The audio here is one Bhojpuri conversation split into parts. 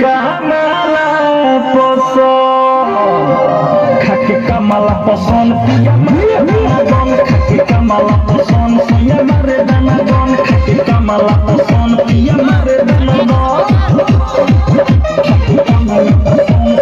कामला पसंद खाके कामला पसंद पिया मारे दाना गन खाके कामला पसंद पिया मारे दाना गन खाके कामला पसंद पिया मारे दाना गन खाके कामला पसंद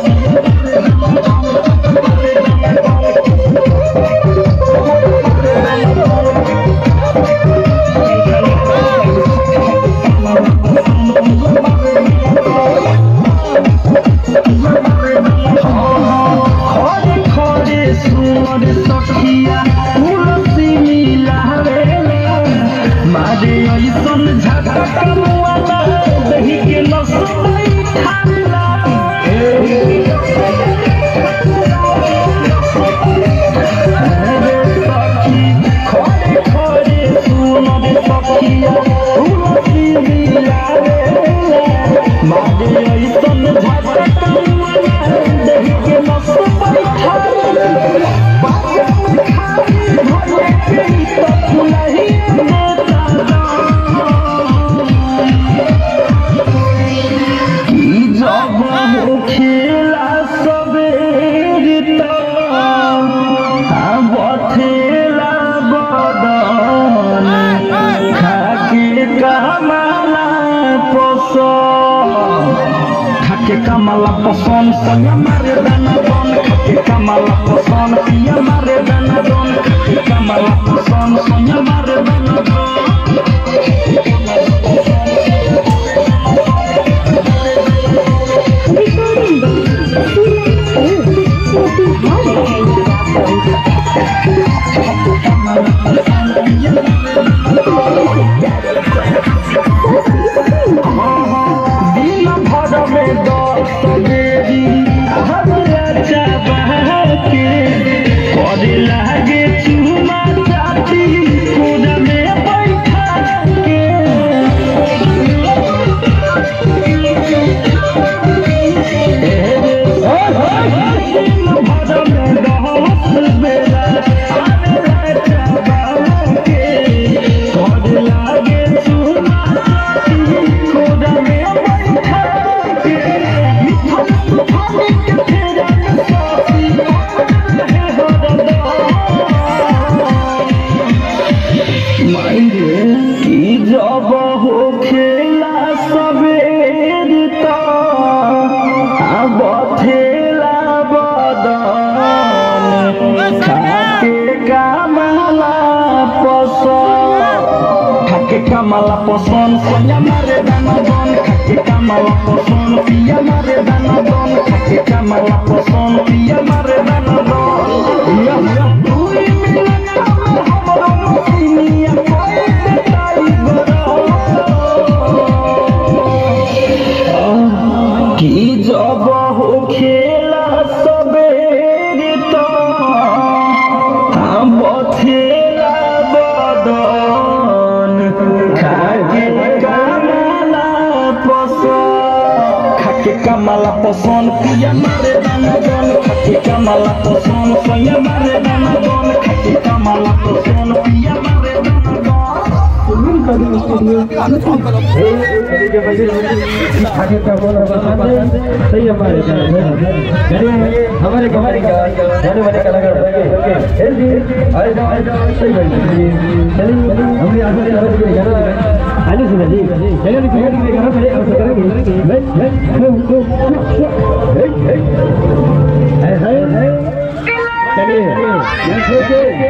कामला पसंद पिया मारे दाना गन खाके कामला पसंद पिया मारे दाना गन खाके कामला पसंद पिया मारे दाना कामला पसंद पिया मारे दाना गन खाके कामला पसंद पिया मारे दाना गन खाके कामला पसंद पिया मारे दाना गन दूरी मिलना हमरो मसीनिया कोई बताई बरो की जब हो खेला सबेर तो हम बथेला बदन खाके कामला पसंद पिया मारे दाना गन खाके कामला पसंद पिया मारे दाना गन खाके कामला पसंद पिया मारे दाना गन हमारे हमारे कलाकार आने सुना जी चलिए चलिए गाना पहले आप करेंगे चलिए